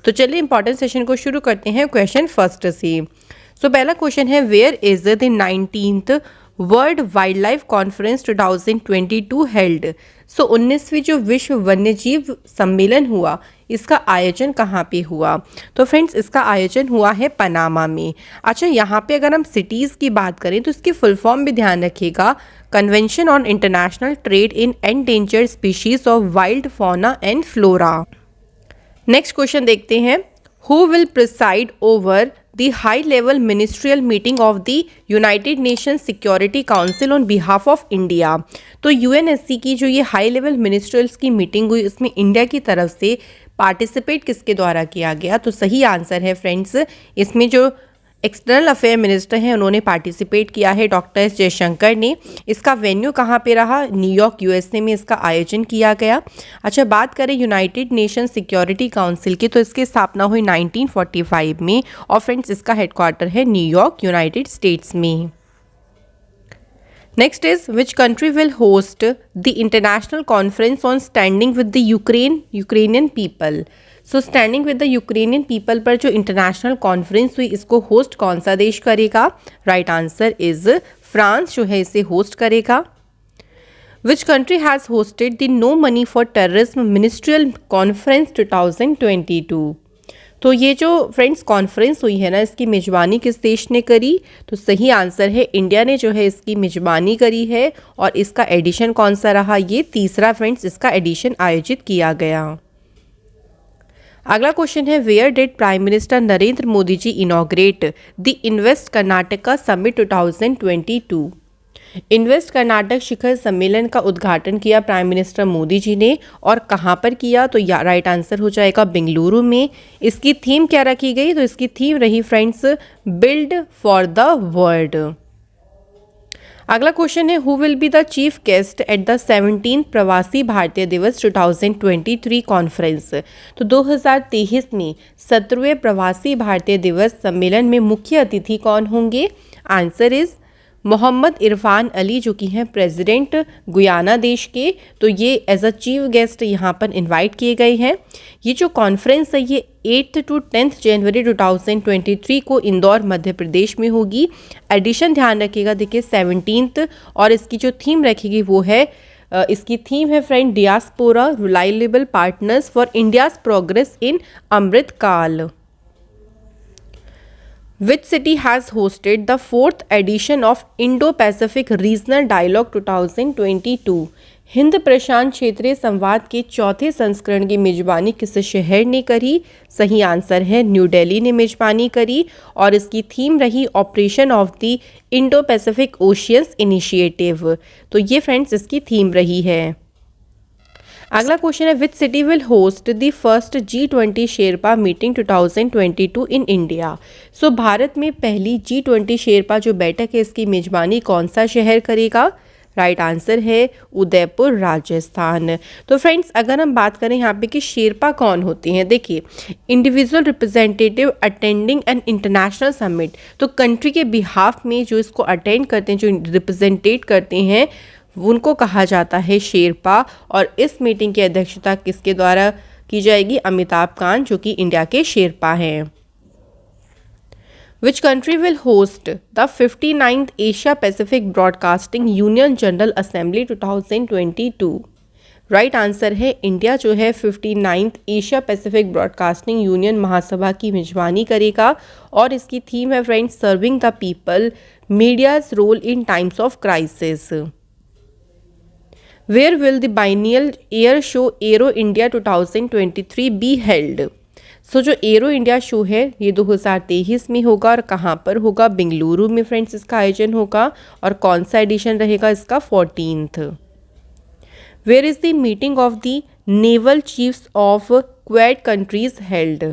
तो चलिए important session को शुरू करते हैं क्वेश्चन फर्स्ट से। सो पहला क्वेश्चन है, where is the 19th world wildlife conference 2022 held. So 19वीं जो विश्व वन्यजीव सम्मेलन हुआ, इसका आयोजन कहाँ पे हुआ? तो फ्रेंड्स इसका आयोजन हुआ है पनामा में। अच्छा, यहाँ पे अगर हम सिटीज़ की बात करें तो इसकी फुल फॉर्म भी ध्यान रखिएगा, convention on international trade in endangered species of wild fauna and flora. Next question देखते हैं, who will preside over the high level ministerial meeting of the United Nations security council on behalf of India. तो UNSC की जो ये high level मिनिस्ट्रियल्स की meeting हुई, उसमें India की तरफ से पार्टिसिपेट किसके द्वारा किया गया? तो सही आंसर है फ्रेंड्स, इसमें जो एक्सटर्नल अफेयर मिनिस्टर हैं उन्होंने पार्टिसिपेट किया है, डॉक्टर एस जयशंकर ने। इसका वेन्यू कहाँ पे रहा? न्यूयॉर्क यूएसए में इसका आयोजन किया गया। अच्छा, बात करें यूनाइटेड नेशन सिक्योरिटी काउंसिल की, तो इसकी स्थापना हुई 1945 में और फ्रेंड्स इसका हेडक्वार्टर है न्यूयॉर्क यूनाइटेड स्टेट्स में। Next is, which country will host the international conference on standing with the Ukrainian people. So standing with the Ukrainian people पर जो इंटरनेशनल कॉन्फ्रेंस हुई, इसको होस्ट कौन सा देश करेगा? राइट आंसर इज फ्रांस जो है इसे होस्ट करेगा। Which country has hosted the no money for terrorism ministerial conference 2022। तो ये जो फ्रेंड्स कॉन्फ्रेंस हुई है ना, इसकी मेजबानी किस देश ने करी? तो सही आंसर है इंडिया ने जो है इसकी मेजबानी करी है। और इसका एडिशन कौन सा रहा? ये तीसरा फ्रेंड्स इसका एडिशन आयोजित किया गया। अगला क्वेश्चन है, where did prime minister Narendra Modi ji inaugurate the invest Karnataka summit 2022। Invest Karnataka शिखर सम्मेलन का उद्घाटन किया प्राइम मिनिस्टर मोदी जी ने, और कहाँ पर किया? तो राइट आंसर हो जाएगा बेंगलुरु में। इसकी थीम क्या रखी गई? तो इसकी थीम रही friends, build for the world. अगला क्वेश्चन है, who will be the chief guest at the 17th प्रवासी भारतीय दिवस 2023 कॉन्फ्रेंस। तो 2023 में 17वें प्रवासी भारतीय दिवस सम्मेलन में मुख्य अतिथि कौन होंगे? आंसर इज मोहम्मद इरफान अली, जो कि हैं प्रेसिडेंट गुयाना देश के। तो ये एज अ चीफ गेस्ट यहाँ पर इनवाइट किए गए हैं। ये जो कॉन्फ्रेंस है ये 8 to 10 जनवरी 2023 को इंदौर मध्य प्रदेश में होगी। एडिशन ध्यान रखिएगा, देखिए 17th, और इसकी जो थीम रखेगी वो है, इसकी थीम है friend, diaspora reliable partners for India's progress in Amrit Kaal. Which city has hosted the 4th edition of Indo-Pacific Regional Dialogue 2022? Hind प्रशांत क्षेत्रीय संवाद के चौथे संस्करण की मेजबानी किस शहर ने करी? सही आंसर है न्यू दिल्ली ने मेजबानी करी, और इसकी थीम रही operation of the Indo Pacific oceans initiative. तो ये फ्रेंड्स इसकी थीम रही है। अगला क्वेश्चन है, which city will host the first G20 sherpa meeting 2022 in India. So Bharat में पहली G20 शेरपा जो बैठक है, इसकी मेजबानी कौन सा शहर करेगा? राइट आंसर है उदयपुर राजस्थान। तो फ्रेंड्स अगर हम बात करें यहाँ पे कि शेरपा कौन होते हैं, देखिए individual representative attending an international summit. तो कंट्री के बिहाफ में जो इसको अटेंड करते हैं, जो रिप्रेजेंटेट करते हैं, उनको कहा जाता है शेरपा। और इस मीटिंग की अध्यक्षता किसके द्वारा की जाएगी? अमिताभ कांत, जो कि इंडिया के शेरपा हैं। Which country will host the 59th Asia Pacific broadcasting union general assembly 2022? Right answer है इंडिया जो है 59th Asia Pacific broadcasting union महासभा की मेजबानी करेगा, और इसकी थीम है friends, serving the people, media's role in times of crisis. Where will the biennial air show Aero India 2023 be held? सो जो एरो इंडिया शो है ये 2023 में होगा, और कहाँ पर होगा? बेंगलुरु में फ्रेंड्स इसका आयोजन होगा, और कौन सा एडिशन रहेगा इसका? 14th। Where is the meeting of the naval chiefs of Quad countries held?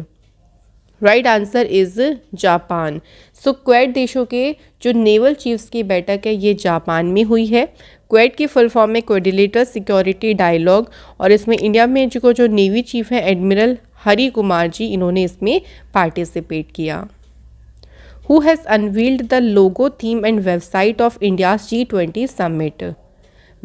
Right answer is Japan. So Quad देशों के जो नेवल चीफ्स की बैठक है ये जापान में हुई है। क्वेड की फुल फॉर्म में क्वेडिलेटर सिक्योरिटी डायलॉग, और इसमें इंडिया में जो नेवी चीफ है एडमिरल हरि कुमार जी, इन्होंने इसमें पार्टिसिपेट किया। Who has unveiled the logo, theme and website of India's G20 summit?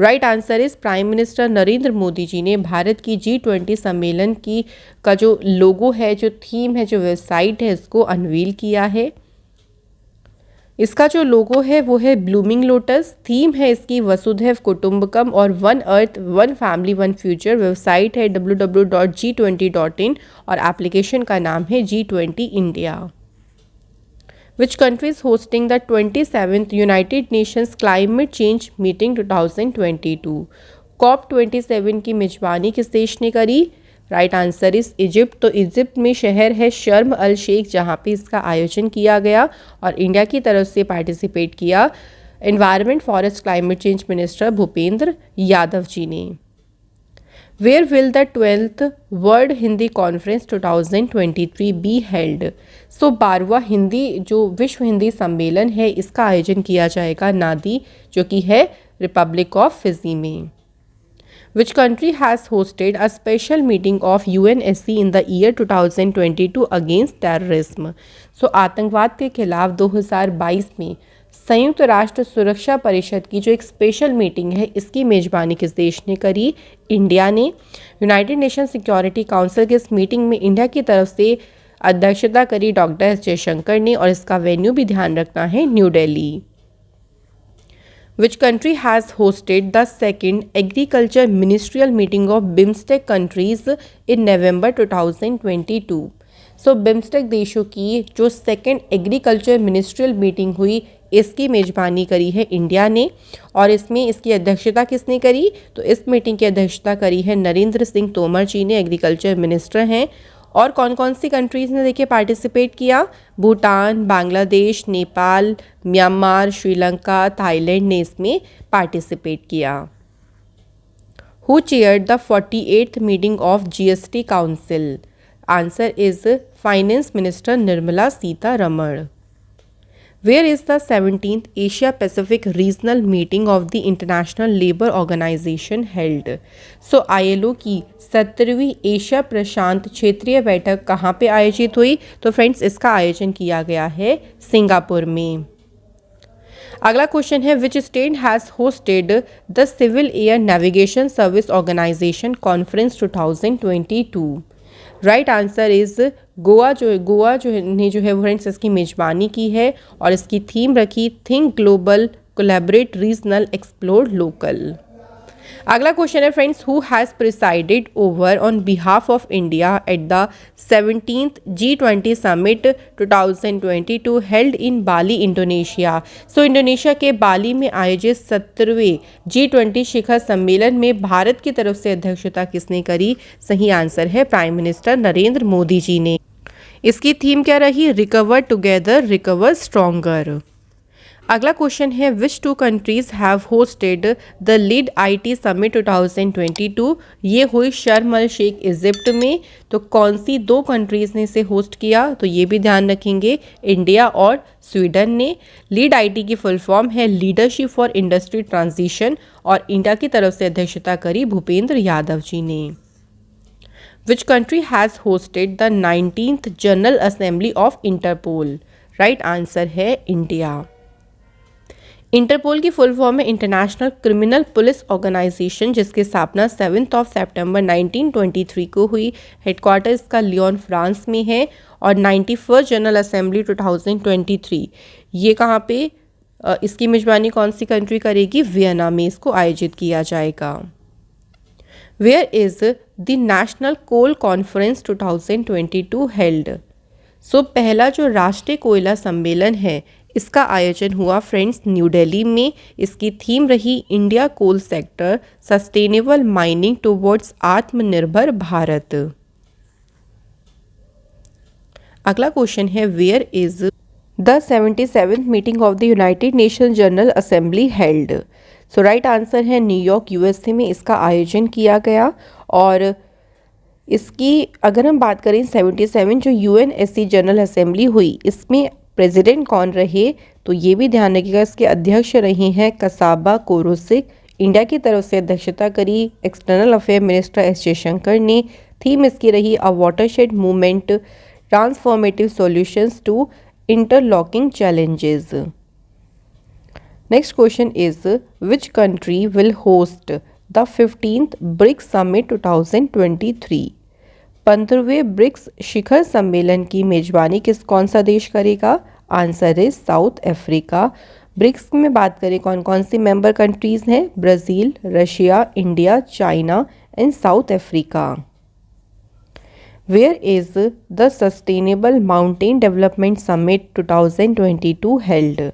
Right answer is prime minister Narendra Modi ji ने भारत की G20 सम्मेलन की का जो लोगो है, जो थीम है, जो वेबसाइट है, इसको अनवील किया है। इसका जो लोगो है वो है ब्लूमिंग लोटस, थीम है इसकी वसुधैव कुटुंबकम और one earth one family one future. Website है www.g20.in और एप्लीकेशन का नाम है G20 India. Which country is hosting the 27th United Nations Climate Change Meeting 2022? COP27 की मेजबानी किस देश ने करी? Right answer is Egypt. तो इजिप्ट में शहर है शर्म अल शेख जहाँ पे इसका आयोजन किया गया और इंडिया की तरफ से पार्टिसिपेट किया environment forest climate change minister Bhupendra Yadav ji ने। Where will the 12th world Hindi conference 2023 be held? So 12वां हिंदी जो विश्व हिंदी सम्मेलन है इसका आयोजन किया जाएगा नादी, जो कि है रिपब्लिक ऑफ फिजी में। Which country has hosted a special meeting of UNSC in the year 2022 against terrorism? So आतंकवाद के खिलाफ 2022 में संयुक्त राष्ट्र सुरक्षा परिषद की जो एक स्पेशल मीटिंग है इसकी मेजबानी किस देश ने करी? इंडिया ने। यूनाइटेड नेशन सिक्योरिटी काउंसिल की इस मीटिंग में इंडिया की तरफ से अध्यक्षता करी डॉक्टर एस जयशंकर ने और इसका वेन्यू भी ध्यान रखना है new Delhi. Which country has hosted the second agriculture ministerial meeting of BIMSTEC countries in November 2022? So BIMSTEC देशों की जो सेकेंड एग्रीकल्चर मिनिस्ट्रियल मीटिंग हुई इसकी मेजबानी करी है इंडिया ने और इसमें इसकी अध्यक्षता किसने करी? तो इस मीटिंग की अध्यक्षता करी है नरेंद्र सिंह तोमर जी ने, एग्रीकल्चर मिनिस्टर हैं। और कौन कौन सी कंट्रीज़ ने देखिए पार्टिसिपेट किया? भूटान, बांग्लादेश, नेपाल, म्यांमार, श्रीलंका, थाईलैंड ने इसमें पार्टिसिपेट किया। Who chaired the 48th meeting of GST council? Answer is finance minister Nirmala Sitharaman. Where is the 17th Asia Pacific Regional Meeting of the International Labour Organization held? So ILO की 17वीं Asia प्रशांत क्षेत्रीय बैठक कहाँ पे आयोजित हुई? तो फ्रेंड्स इसका आयोजन किया गया है सिंगापुर में। अगला क्वेश्चन है which state has hosted the civil air navigation service organisation conference 2022? Right answer is Goa जो ने जो है फ्रेंड्स इसकी मेजबानी की है और इसकी थीम रखी think global collaborate regional explore local. अगला क्वेश्चन है friends who has presided over on behalf of India at the 17th G20 summit 2022 held in Bali Indonesia? So Indonesia के बाली में आयोजित 17वें G20 शिखर सम्मेलन में भारत की तरफ से अध्यक्षता किसने करी? सही आंसर है प्राइम मिनिस्टर नरेंद्र मोदी जी ने। इसकी थीम क्या रही? Recover together recover stronger. अगला क्वेश्चन है which two countries have hosted the lead IT summit 2022? ये हुई शर्म अल शेख इजिप्ट में। तो कौन सी दो कंट्रीज़ ने इसे होस्ट किया? तो ये भी ध्यान रखेंगे इंडिया और स्वीडन ने। लीड IT की फुल फॉर्म है लीडरशिप फॉर इंडस्ट्री ट्रांजिशन और इंडिया की तरफ से अध्यक्षता करी भूपेंद्र यादव जी ने। Which country has hosted the 19th general assembly of Interpol? Right answer है इंडिया। इंटरपोल की फुल फॉर्म है इंटरनेशनल क्रिमिनल पुलिस ऑर्गेनाइजेशन जिसकी स्थापना 7 सितंबर 1923 को हुई। हेडक्वार्टर इसका लियोन फ्रांस में है और 91st जनरल असेंबली 2023 ये कहाँ पे इसकी मेजबानी कौन सी कंट्री करेगी? वियना में इसको आयोजित किया जाएगा। Where is the national coal conference 2022 held? So पहला जो राष्ट्रीय कोयला सम्मेलन है इसका आयोजन हुआ फ्रेंड्स न्यू दिल्ली में। इसकी थीम रही India coal sector sustainable mining towards Aatmanirbhar Bharat. अगला क्वेश्चन है where is the 77th meeting of the United Nation General Assembly held? So right answer है न्यूयॉर्क USA में इसका आयोजन किया गया। और इसकी अगर हम बात करें 77 जो UNSC जनरल असेंबली हुई इसमें प्रेसिडेंट कौन रहे? तो ये भी ध्यान रखिएगा इसके अध्यक्ष रहे हैं कसाबा कोरोसिक। इंडिया की तरफ से अध्यक्षता करी external affair minister S Jaishankar ने। थीम इसकी रही a watershed movement transformative solutions to interlocking challenges. Next question is which country will host the 15th BRICS summit 2023? 15वें ब्रिक्स शिखर सम्मेलन की मेजबानी कौन सा देश करेगा? Answer is South Africa. BRICS में बात करें कौन कौन सी मेंबर कंट्रीज हैं? Brazil, Russia, India, China and South Africa. Where is the sustainable mountain development summit 2022 held?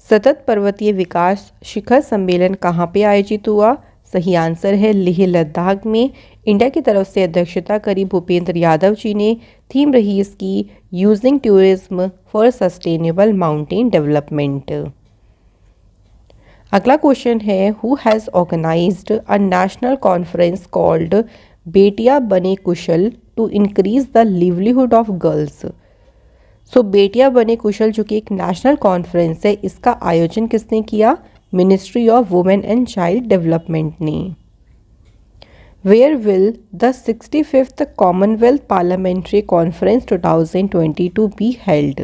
सतत पर्वतीय विकास शिखर सम्मेलन कहाँ पे आयोजित हुआ? सही आंसर है लेह लद्दाख में। इंडिया की तरफ से अध्यक्षता करी भूपेंद्र यादव जी ने। थीम रही इसकी using tourism for sustainable mountain development. अगला क्वेश्चन है who has organized a national conference called Betiyan Bane Kushal to increase the livelihood of girls? So Betiyan Bane कुशल जो कि एक नेशनल कॉन्फ्रेंस है, इसका आयोजन किसने किया? Ministry of women and child development ने। Where will the 65th Commonwealth parliamentary conference 2022 be held?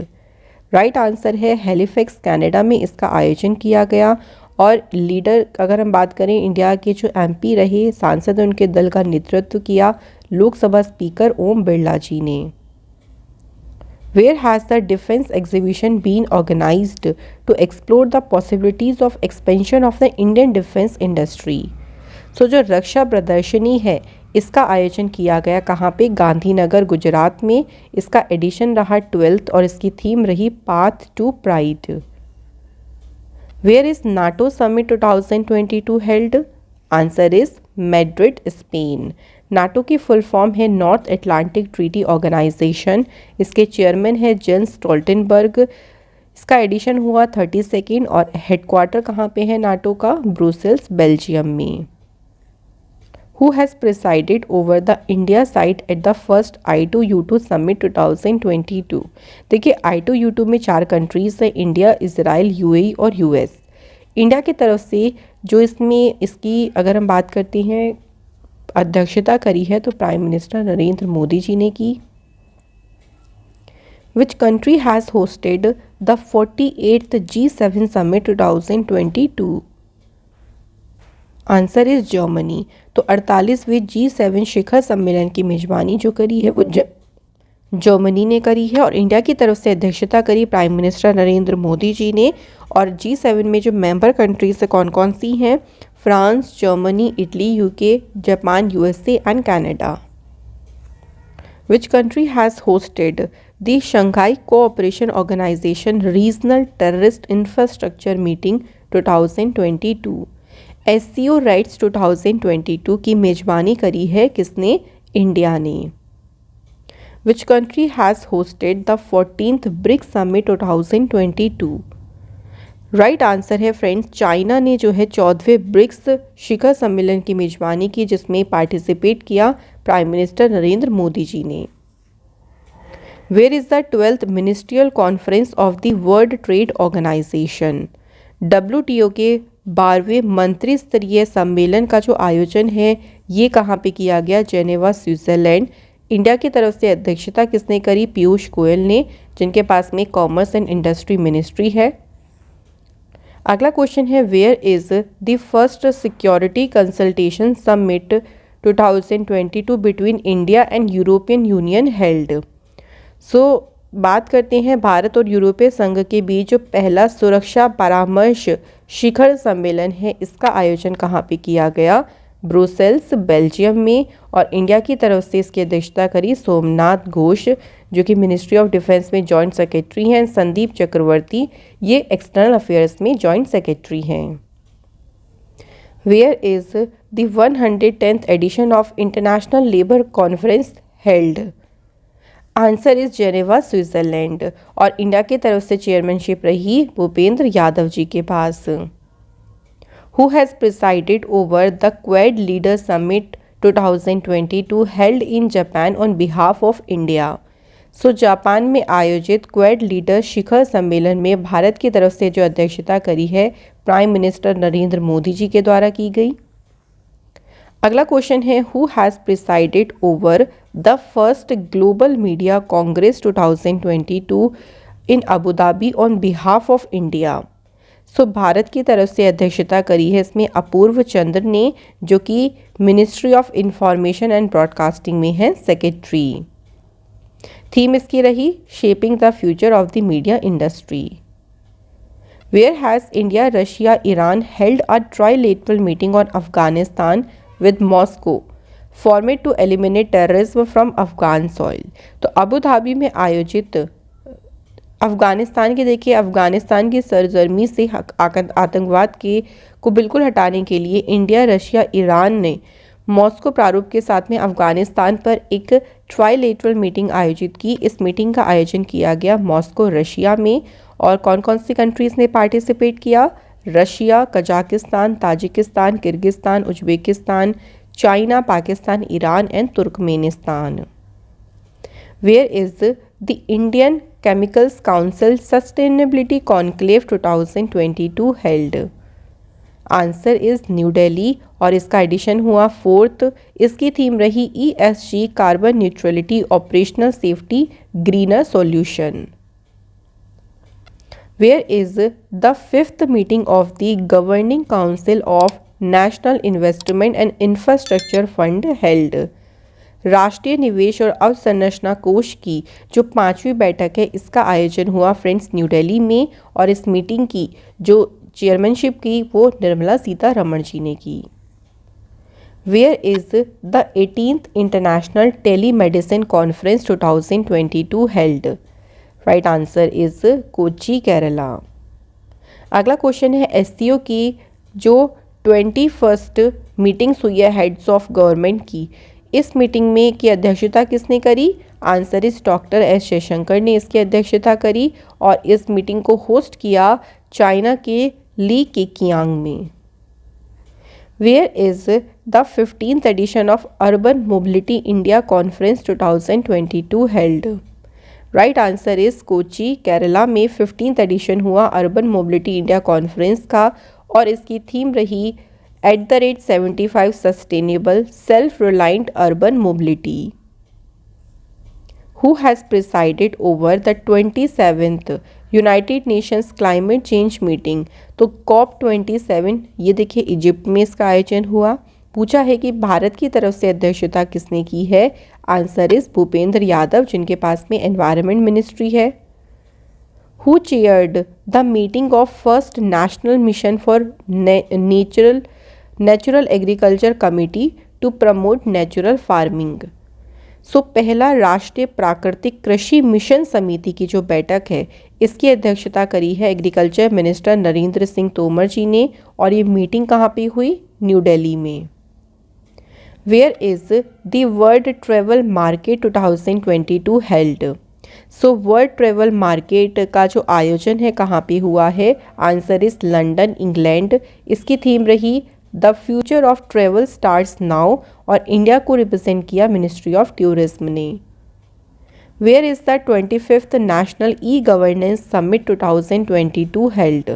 Right answer है हैलिफैक्स कनाडा में इसका आयोजन किया गया। और लीडर अगर हम बात करें इंडिया के जो एमपी रहे सांसद उनके दल का नेतृत्व किया लोकसभा स्पीकर ओम बिरला जी ने। Where has the defense exhibition been organized to explore the possibilities of expansion of the Indian defense industry? सो जो रक्षा प्रदर्शनी है इसका आयोजन किया गया कहाँ पे? गांधीनगर गुजरात में। इसका एडिशन रहा 12th और इसकी थीम रही path to pride. Where is NATO summit 2022 held? Answer is Madrid Spain. NATO की फुल फॉर्म है नॉर्थ अटलांटिक ट्रीटी ऑर्गेनाइजेशन। इसके चेयरमैन है जेंस स्टोल्टनबर्ग। इसका एडिशन हुआ 32nd और हेडक्वार्टर कहाँ पे है नाटो का? ब्रुसेल्स बेल्जियम में। Who has presided over the India site at the first I2U2 Summit 2022? देखिए I2U2 में 4 कंट्रीज हैं, इंडिया, इजराइल, यूएई और यूएस। इंडिया की तरफ से जो इसमें इसकी अगर हम बात करते हैं अध्यक्षता करी है तो प्राइम मिनिस्टर नरेंद्र मोदी जी ने की। Which country has hosted the 48th G7 Summit 2022? Answer is Germany. तो 48वें G7 शिखर सम्मेलन की मेजबानी जो करी है वो जर्मनी ने करी है और इंडिया की तरफ से अध्यक्षता करी प्राइम मिनिस्टर नरेंद्र मोदी जी ने। और G7 में जो मेंबर कंट्रीज से कौन कौन सी हैं? France, Germany, Italy, UK, Japan, USA and Canada. Which country has hosted the Shanghai Cooperation Organization Regional Terrorist Infrastructure Meeting 2022? SCO rights 2022 की मेजबानी करी है किसने? इंडिया ने। Which country has hosted the 14th BRICS summit 2022? Right answer है friends China ने जो है 14वें ब्रिक्स शिखर सम्मेलन की मेजबानी की जिसमें पार्टिसिपेट किया प्राइम मिनिस्टर नरेंद्र मोदी जी ने। Where is the 12th ministerial conference of the World Trade Organisation? WTO के 12वें मंत्री स्तरीय सम्मेलन का जो आयोजन है ये कहाँ पे किया गया? Geneva, Switzerland. इंडिया की तरफ से अध्यक्षता किसने करी? पीयूष गोयल ने, जिनके पास में कॉमर्स एंड इंडस्ट्री मिनिस्ट्री है। अगला क्वेश्चन है where is the first security consultation summit 2022 between India and European Union held? So बात करते हैं भारत और यूरोपीय संघ के बीच जो पहला सुरक्षा परामर्श शिखर सम्मेलन है इसका आयोजन कहाँ पे किया गया? ब्रुसेल्स बेल्जियम में। और इंडिया की तरफ से इसकी अध्यक्षता करी सोमनाथ घोष जो कि मिनिस्ट्री ऑफ डिफेंस में जॉइंट सेक्रेटरी हैं। संदीप चक्रवर्ती ये एक्सटर्नल अफेयर्स में जॉइंट सेक्रेटरी हैं। Where is the 110th edition of international labour conference held? Answer is Geneva, Switzerland. और इंडिया की तरफ से चेयरमैनशिप रही भूपेंद्र यादव जी के पास। Who has presided over the Quad leader summit 2022 held in Japan on behalf of India? So Japan में आयोजित Quad leader शिखर सम्मेलन में भारत की तरफ से जो अध्यक्षता करी है प्राइम मिनिस्टर नरेंद्र मोदी जी के द्वारा की गई। अगला क्वेश्चन है who has presided over the first global media congress 2022 in Abu Dhabi on behalf of India? So Bharat की तरफ से अध्यक्षता करी है इसमें अपूर्व चंद्र ने, जो कि ministry of information and broadcasting में है सेक्रेटरी। थीम इसकी रही shaping the future of the media industry. Where has India, Russia, Iran held a trilateral meeting on Afghanistan with Moscow format to eliminate terrorism from Afghan soil? तो Abu Dhabi में आयोजित अफ़गानिस्तान के देखिए अफ़गानिस्तान की सरजर्मी से आतंकवाद के को बिल्कुल हटाने के लिए इंडिया, रशिया, ईरान ने मॉस्को प्रारूप के साथ में अफ़गानिस्तान पर एक ट्राइलेटरल मीटिंग आयोजित की। इस मीटिंग का आयोजन किया गया मॉस्को, रशिया में। और कौन कौन सी कंट्रीज़ ने पार्टिसिपेट किया? Russia, Kazakhstan, Tajikistan, Kyrgyzstan, Uzbekistan, China, Pakistan, Iran and Turkmenistan. Where is the Indian Chemicals Council sustainability conclave 2022 held? Answer is new Delhi और इसका एडिशन हुआ 4th। इसकी थीम रही ESG carbon neutrality, operational safety, greener solution. Where is the 5th meeting of the Governing Council of National Investment and Infrastructure Fund held? राष्ट्रीय निवेश और अवसंरचना कोष की जो 5वीं बैठक है इसका आयोजन हुआ फ्रेंड्स न्यू दिल्ली में। और इस मीटिंग की जो चेयरमैनशिप की वो निर्मला सीतारमण जी ने की। Where is the 18th International Telemedicine Conference 2022 held? Right answer is Kochi, Kerala. अगला क्वेश्चन है SCO की जो 21st मीटिंग्स हुई है हेड्स ऑफ गवर्नमेंट की, इस मीटिंग में की अध्यक्षता किसने करी? Answer is doctor S Jaishankar ने इसकी अध्यक्षता करी। और इस मीटिंग को होस्ट किया चाइना के ली केकियांग में। Where is the 15th edition of urban mobility India conference 2022 held? Right answer is Kochi, Kerala में 15th एडिशन हुआ अर्बन मोबिलिटी इंडिया कॉन्फ्रेंस का। और इसकी थीम रही @75 sustainable self reliant urban mobility. Who has presided over the 27th United Nations climate change meeting? तो COP27 ये देखिए Egypt में इसका आयोजन हुआ। पूछा है कि भारत की तरफ से अध्यक्षता किसने की है? आंसर इज भूपेंद्र यादव, जिनके पास में एनवायरनमेंट मिनिस्ट्री है। Who chaired the meeting of first national mission for natural agriculture committee to promote natural farming? So पहला राष्ट्रीय प्राकृतिक कृषि मिशन समिति की जो बैठक है इसकी अध्यक्षता करी है एग्रीकल्चर मिनिस्टर नरेंद्र सिंह तोमर जी ने। और ये मीटिंग कहाँ पे हुई? न्यू दिल्ली में। Where is the World Travel Market 2022 held? So World Travel Market का जो आयोजन है कहाँ पे हुआ है? Answer is London, England. इसकी थीम रही the future of travel starts now और इंडिया को रिप्रेजेंट किया मिनिस्ट्री ऑफ टूरिज्म ने। Where is the 25th national e governance summit 2022 held?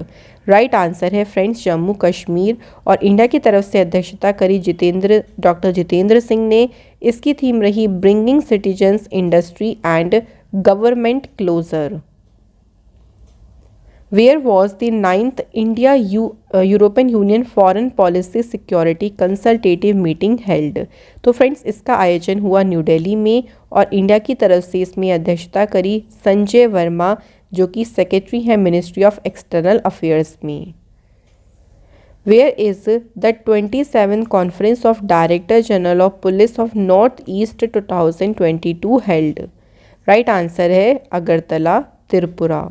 Right answer है फ्रेंड्स जम्मू कश्मीर। और इंडिया की तरफ से अध्यक्षता करी डॉक्टर जितेंद्र सिंह ने। इसकी थीम रही bringing citizens, industry and government closer. Where was the 9th India European Union foreign policy security consultative meeting held? तो फ्रेंड्स इसका आयोजन हुआ न्यू दिल्ली में। और इंडिया की तरफ से इसमें अध्यक्षता करी संजय वर्मा, जो कि सेक्रेटरी है मिनिस्ट्री ऑफ एक्सटर्नल अफेयर्स में। Where is the 27th conference of director general of police of north east 2022 held? Right answer है अगरतला, त्रिपुरा।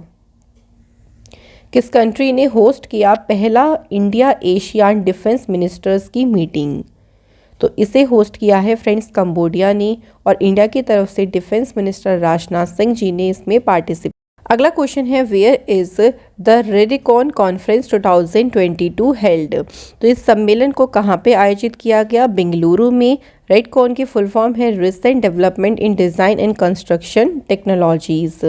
किस कंट्री ने होस्ट किया पहला इंडिया एशियान डिफेंस मिनिस्टर्स की मीटिंग? तो इसे होस्ट किया है फ्रेंड्स कंबोडिया ने। और इंडिया की तरफ से डिफेंस मिनिस्टर राजनाथ सिंह जी ने इसमें पार्टिसिपेट। अगला क्वेश्चन है where is the REDECON conference 2022 held? तो इस सम्मेलन को कहाँ पे आयोजित किया गया? बेंगलुरु में। रेडकॉन की फुल फॉर्म है recent development in design and construction technologies.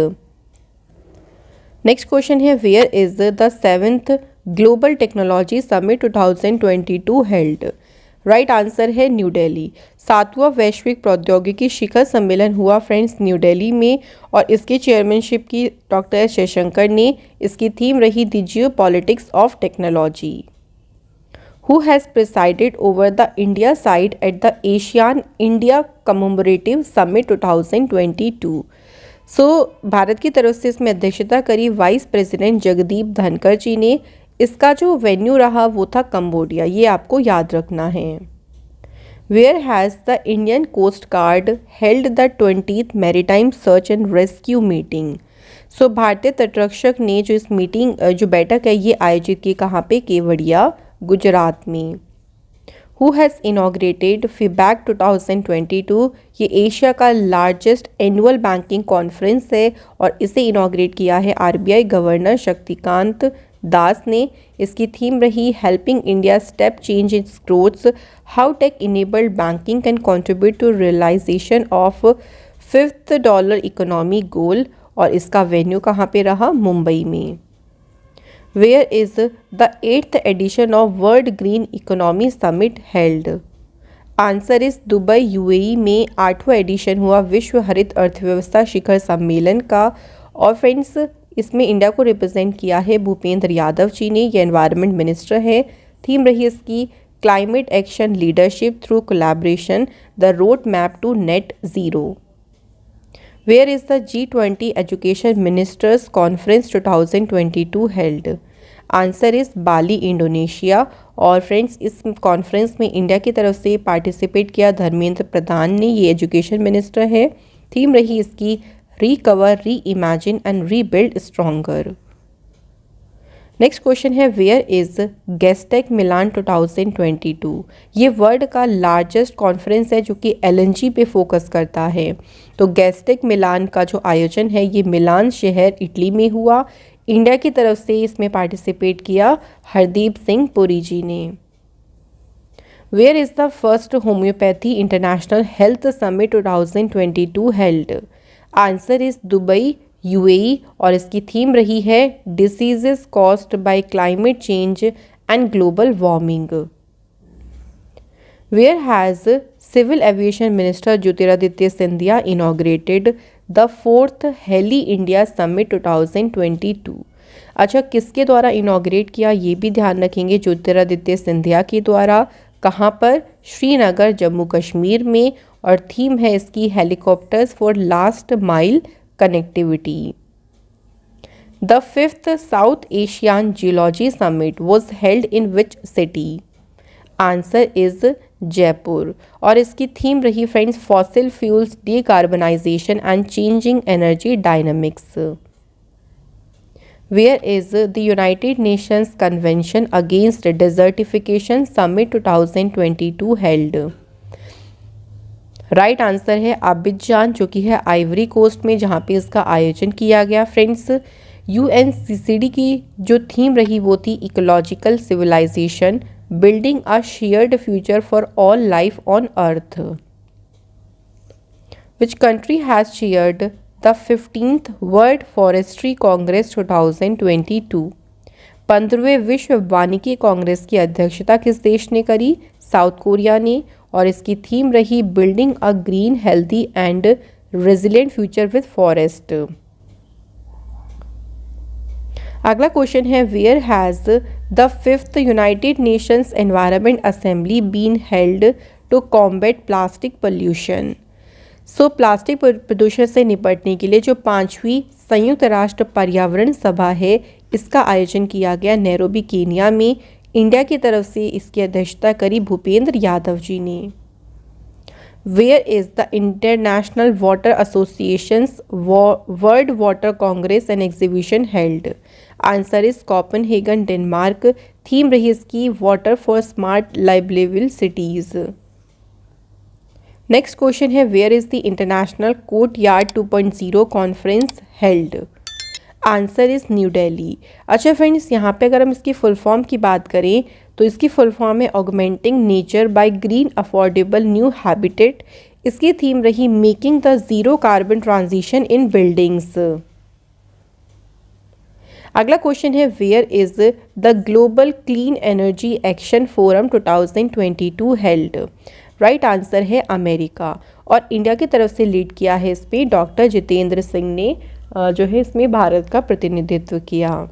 Next question है where is the 7th global technology summit 2022 held? Right answer है न्यू दिल्ली। 7वां वैश्विक प्रौद्योगिकी शिखर सम्मेलन हुआ फ्रेंड्स न्यू दिल्ली में और इसकी चेयरमैनशिप की डॉक्टर एस जयशंकर ने। इसकी थीम रही the Jio politics of technology. Who has presided over the India side at the ASEAN India Commemorative Summit 2022? Bharat की तरफ से इसमें अध्यक्षता करी वाइस प्रेसिडेंट जगदीप धनखड़ जी ने। इसका जो वेन्यू रहा वो था कंबोडिया, ये आपको याद रखना है। Where has the Indian Coast Guard held the 20th Maritime Search and Rescue Meeting? भारतीय तटरक्षक ने जो इस मीटिंग जो बैठक है ये आयोजित की कहाँ पे? केवड़िया, गुजरात में। Who has inaugurated FIBAC 2022? ये एशिया का लार्जेस्ट एनुअल बैंकिंग कॉन्फ्रेंस है और इसे इनॉग्रेट किया है आरबीआई गवर्नर शक्तिकांत दास ने। इसकी थीम रही helping India step change in growth, how tech enabled banking can contribute to realization of 5th dollar economy goal और इसका वेन्यू कहाँ पे रहा? मुंबई में। Where is the 8th edition of World Green Economy Summit held? Answer इस Dubai UAE में 8वां addition हुआ विश्व हरित अर्थव्यवस्था शिखर सम्मेलन का। और फ्रेंड्स इसमें इंडिया को रिप्रेजेंट किया है भूपेंद्र यादव जी ने, ये एनवायरनमेंट मिनिस्टर है। थीम रही इसकी climate action leadership through collaboration, the road map to net zero. Where is the G20 Education Ministers Conference 2022 held? Answer is Bali, Indonesia. और फ्रेंड्स इस कॉन्फ्रेंस में इंडिया की तरफ से पार्टिसिपेट किया धर्मेंद्र प्रधान ने, ये एजुकेशन मिनिस्टर है। थीम रही इसकी रिकवर, री imagine and rebuild stronger. Next question है वेयर इज गेस्टेक मिलान 2022? ये वर्ल्ड का लार्जेस्ट कॉन्फ्रेंस है जो कि एलएनजी पे फोकस करता है। तो गेस्टेक मिलान का जो आयोजन है ये मिलान शहर इटली में हुआ। इंडिया की तरफ से इसमें पार्टिसिपेट किया हरदीप सिंह पुरी जी ने। Where is the first homeopathy international health summit 2022 held? Answer is Dubai, UAE और इसकी थीम रही है diseases caused by climate change and global warming. Where has civil aviation minister Jyotiraditya Scindia inaugurated the 4th heli India summit 2022? अच्छा, किसके द्वारा inaugurate किया ये भी ध्यान रखेंगे, ज्योतिरादित्य सिंधिया के द्वारा। कहाँ पर? श्रीनगर, जम्मू कश्मीर में। और थीम है इसकी helicopters for last mile connectivity. The 5th South Asian Geology Summit was held in which city? Answer is Jaipur. और इसकी थीम रही friends fossil fuels, decarbonisation and changing energy dynamics. Where is the United Nations Convention Against Desertification summit 2022 held? Right answer है Abidjan, जो कि है Ivory coast में, जहाँ पे इसका आयोजन किया गया। फ्रेंड्स यूएनसीसीडी की जो थीम रही वो थी ecological civilisation, building a shared future for all life on earth. Which country has shared the 15th World Forestry Congress 2022? 15वें विश्व वानिकी कांग्रेस की अध्यक्षता किस देश ने करी? साउथ कोरिया ने। और इसकी थीम रही building a green, healthy and resilient future with forest. अगला क्वेश्चन है where has the 5th United Nations Environment Assembly been held to combat plastic pollution? Plastic प्रदूषण से निपटने के लिए जो 5वीं संयुक्त राष्ट्र पर्यावरण सभा है इसका आयोजन किया गया नैरोबी, केन्या में। इंडिया की तरफ से इसकी अध्यक्षता करी भूपेंद्र यादव जी ने। Where is the international water associations world water congress and exhibition held? Answer is Copenhagen, Denmark. Theme रही इसकी water for smart liveable cities. Next question है where is the international courtyard 2.0 conference held? Answer is new Delhi. अच्छा friends, यहाँ पे अगर हम इसकी full form की बात करें तो इसकी फुल फॉर्म है augmenting nature by green affordable new habitat. इसकी थीम रही making the zero carbon transition in buildings. अगला क्वेश्चन है where is the global clean energy action forum 2022 held. Right answer है अमेरिका, और इंडिया की तरफ से लीड किया है इसमें डॉक्टर जितेंद्र सिंह ने जो है इसमें भारत का प्रतिनिधित्व किया।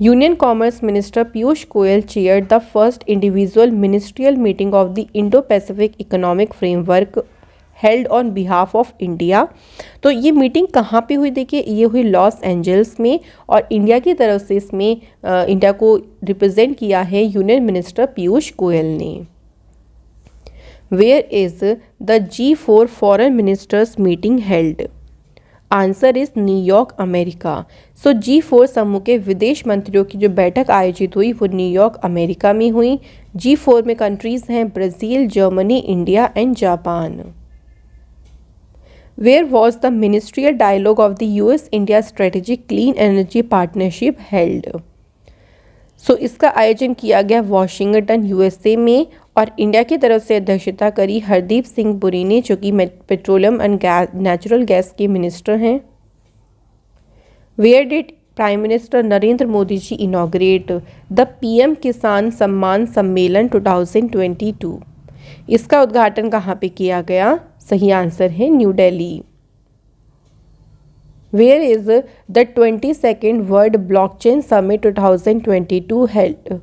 Union commerce minister Piyush Goyal chair the first individual ministerial meeting of the Indo Pacific economic framework held on behalf of India. तो ये मीटिंग कहाँ पे हुई, देखिए ये हुई लॉस एंजल्स में, और इंडिया की तरफ से इसमें इंडिया को रिप्रेजेंट किया है यूनियन मिनिस्टर पीयूष गोयल ने। Where is the G4 foreign ministers meeting held. Answer is New York America. So G4 समूह के विदेश मंत्रियों की जो बैठक आयोजित हुई वो न्यूयॉर्क अमेरिका में हुई। G4 में कंट्रीज हैं Brazil, Germany, India and Japan. Where was the ministerial dialogue of the US India strategic clean energy partnership held. So इसका आयोजन किया गया वॉशिंगटन USA में, और इंडिया की तरफ से अध्यक्षता करी हरदीप सिंह पुरी ने, जो कि पेट्रोलियम एंड नेचुरल गैस के मिनिस्टर हैं। Where did prime minister Narendra Modi ji inaugurate the PM Kisan सम्मान सम्मेलन 2022। इसका उद्घाटन कहाँ पे किया गया, सही आंसर है new Delhi. Where is the 22nd World Blockchain Summit 2022 held.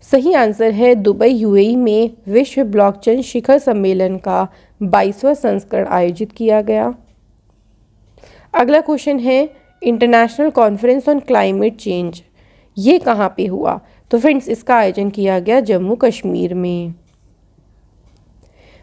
सही आंसर है दुबई UAE में विश्व ब्लॉकचेन शिखर सम्मेलन का 22वां संस्करण आयोजित किया गया। अगला क्वेश्चन है international conference on climate change, ये कहाँ पे हुआ, तो फ्रेंड्स इसका आयोजन किया गया जम्मू कश्मीर में।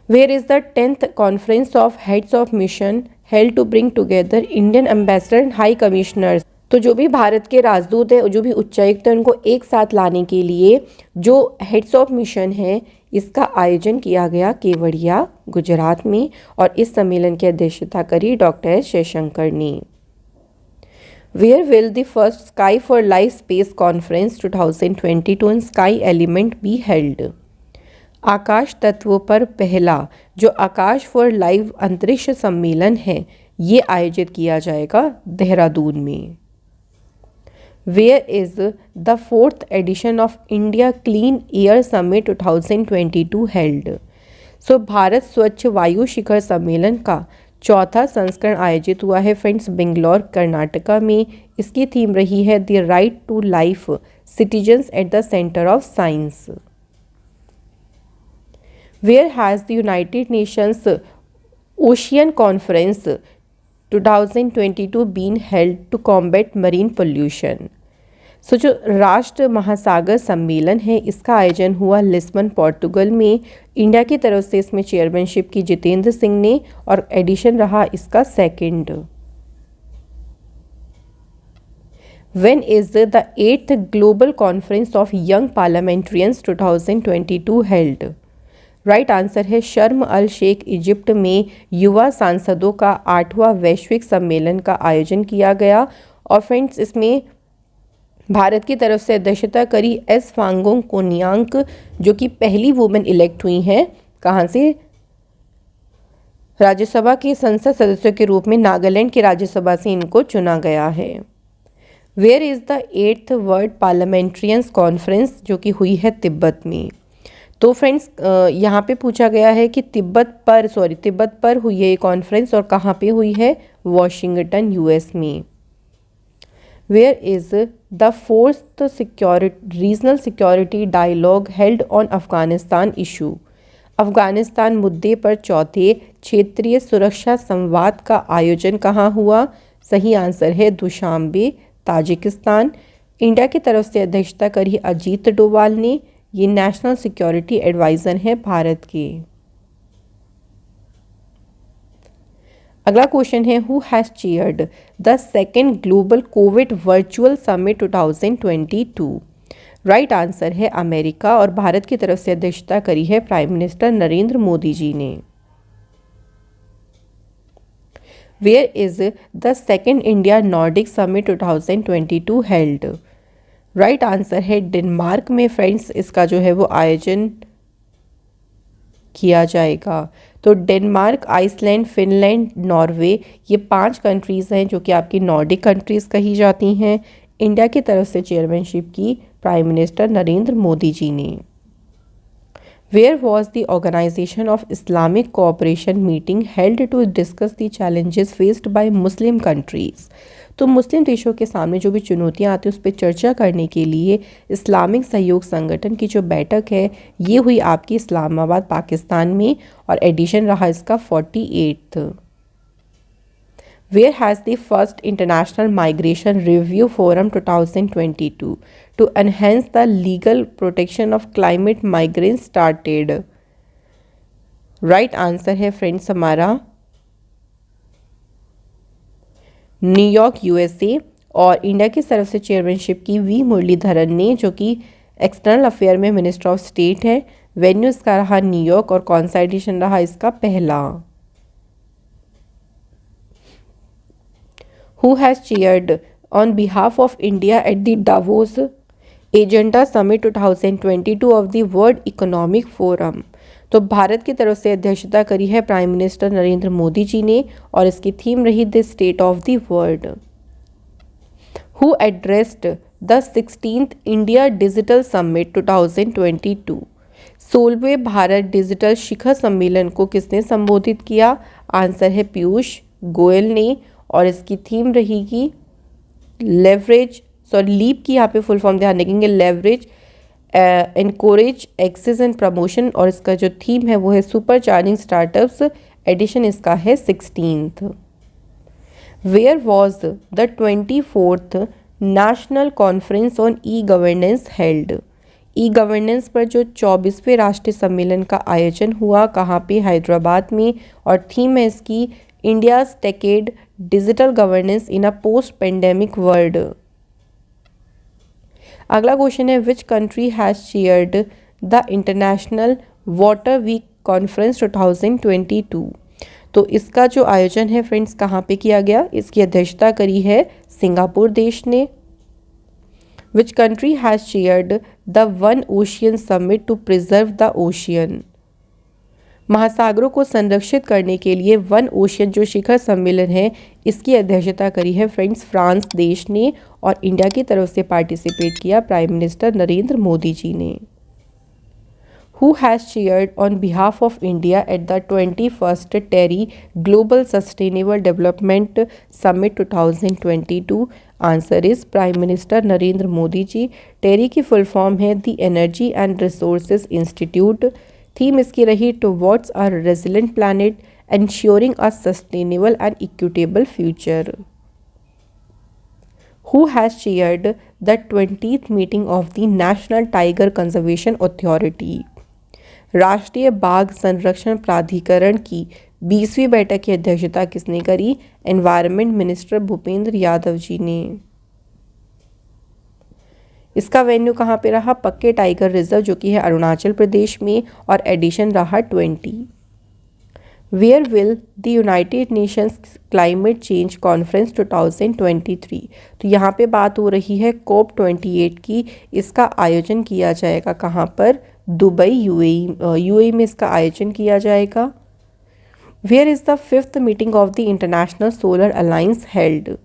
Where is the 10th conference of heads of mission held to bring together Indian ambassador and high commissioners. तो जो भी भारत के राजदूत हैं, जो भी उच्चायुक्त हैं, उनको एक साथ लाने के लिए जो हेड्स ऑफ मिशन है इसका आयोजन किया गया केवड़िया गुजरात में, और इस सम्मेलन की अध्यक्षता करी डॉक्टर जयशंकर ने। Where will the first sky for life space conference 2022 in sky element be held. आकाश तत्वों पर पहला जो आकाश फॉर लाइफ अंतरिक्ष सम्मेलन है ये आयोजित किया जाएगा देहरादून में। Where is the 4th edition of India clean air summit 2022 held. So Bharat स्वच्छ वायु शिखर सम्मेलन का 4था संस्करण आयोजित हुआ है फ्रेंड्स बेंगलोर कर्नाटका में। इसकी थीम रही है the right to life, citizens at the centre of science. Where has the United Nations Ocean Conference 2022 been held to combat marine pollution? सो जो राष्ट्र महासागर सम्मेलन है इसका आयोजन हुआ लिस्बन पोर्टुगल में। इंडिया की तरफ से इसमें चेयरमैनशिप की जितेंद्र सिंह ने, और एडिशन रहा इसका 2nd। When is the 8th Global Conference of Young Parliamentarians 2022 held? Right answer है शर्म अल शेख इजिप्ट में युवा सांसदों का 8वां वैश्विक सम्मेलन का आयोजन किया गया। और फ्रेंड्स इसमें भारत की तरफ से अध्यक्षता करी एस फांगोंग कोनियांक, जो कि पहली वुमेन इलेक्ट हुई हैं, कहाँ से, राज्यसभा के संसद सदस्यों के रूप में नागालैंड की राज्यसभा से इनको चुना गया है। Where is the 8th world parliamentarians conference, जो कि हुई है तिब्बत में। तो फ्रेंड्स यहाँ पे पूछा गया है कि तिब्बत पर हुई है ये कॉन्फ्रेंस, और कहाँ पे हुई है, वॉशिंगटन US में। Where is the 4th regional security dialogue held on Afghanistan issue. Afghanistan मुद्दे पर 4थे क्षेत्रीय सुरक्षा संवाद का आयोजन कहाँ हुआ, सही आंसर है दुशांबे ताजिकिस्तान। इंडिया की तरफ से अध्यक्षता करी अजीत डोवाल ने, ये नेशनल सिक्योरिटी एडवाइज़र हैं भारत के। अगला क्वेश्चन है who has chaired the 2nd global Covid virtual summit 2022। Right answer है अमेरिका, और भारत की तरफ से अध्यक्षता करी है प्राइम मिनिस्टर नरेंद्र मोदी जी ने। Where is the 2nd India Nordic summit 2022 held. Right answer है डेनमार्क में फ्रेंड्स इसका जो है वो आयोजन किया जाएगा। तो डेनमार्क, आइसलैंड, फिनलैंड, नॉर्वे, ये 5 कंट्रीज़ हैं जो कि आपकी नॉर्डिक कंट्रीज़ कही जाती हैं। इंडिया की तरफ से चेयरमैनशिप की प्राइम मिनिस्टर नरेंद्र मोदी जी ने। Where was the Organization of Islamic Cooperation meeting held to discuss the challenges faced by Muslim countries? तो मुस्लिम देशों के सामने जो भी चुनौतियां आती हैं उस पर चर्चा करने के लिए इस्लामिक सहयोग संगठन की जो बैठक है ये हुई आपकी इस्लामाबाद पाकिस्तान में, और एडिशन रहा इसका 48th। Where has the first International Migration Review Forum 2022 to enhance the legal protection of climate migrants started? Right answer है फ्रेंड्स हमारा न्यूयॉर्क यूएसए, और इंडिया की तरफ से चेयरमैनशिप की वी मुरलीधरन ने, जो कि एक्सटर्नल अफेयर में मिनिस्टर ऑफ स्टेट है। वेन्यू इसका रहा न्यूयॉर्क और कौन सा एडिशन रहा इसका पहला। Who has chaired on behalf of India at the Davos Agenda Summit 2022 of the World Economic Forum? तो भारत की तरफ से अध्यक्षता करी है प्राइम मिनिस्टर नरेंद्र मोदी जी ने, और इसकी थीम रही the state of the world. Who addressed the 16th India Digital Summit 2022? 16वें भारत डिजिटल शिखर सम्मेलन को किसने संबोधित किया? आंसर है पीयूष गोयल ने, और इसकी थीम रहेगी लेवरेज, लीप की यहाँ पे फुल फॉर्म ध्यान रखेंगे, leverage Anchorage access and promotion, और इसका जो थीम है वो है सुपर चार्जिंग स्टार्टअप्स। एडिशन इसका है 16th। Where was the 24th national conference on e governance held? E governance पर जो 24वें राष्ट्रीय सम्मेलन का आयोजन हुआ कहाँ पे? हैदराबाद में, और थीम है इसकी India's decade digital governance in a post pandemic world. अगला क्वेश्चन है which country has chaired the international water week conference 2022? तो इसका जो आयोजन है फ्रेंड्स कहाँ पे किया गया? इसकी अध्यक्षता करी है सिंगापुर देश ने। Which country has chaired the one ocean summit to preserve the ocean? महासागरों को संरक्षित करने के लिए वन ओशियन जो शिखर सम्मेलन है इसकी अध्यक्षता करी है फ्रेंड्स फ्रांस देश ने, और इंडिया की तरफ से पार्टिसिपेट किया प्राइम मिनिस्टर नरेंद्र मोदी जी ने। Who has chaired on behalf of India at the 21st TERI global sustainable development summit 2022? Answer is prime minister Narendra Modi ji. TERI की फुल फॉर्म है the energy and resources institute. Theme इसकी रही towards a resilient planet ensuring a sustainable and equitable future. Who has chaired the 20th meeting of the national tiger conservation authority? राष्ट्रीय बाघ संरक्षण प्राधिकरण की 20वीं बैठक की अध्यक्षता किसने करी? एनवायरनमेंट मिनिस्टर भूपेंद्र यादव जी ने। इसका वेन्यू कहाँ पे रहा? पक्के टाइगर रिजर्व जो कि है अरुणाचल प्रदेश में, और एडिशन रहा 20। Where will the United Nations climate change conference 2023? तो यहाँ पे बात हो रही है COP28 की। इसका आयोजन किया जाएगा कहाँ पर? दुबई यूएई में इसका आयोजन किया जाएगा। Where is the 5th meeting of the International Solar Alliance held?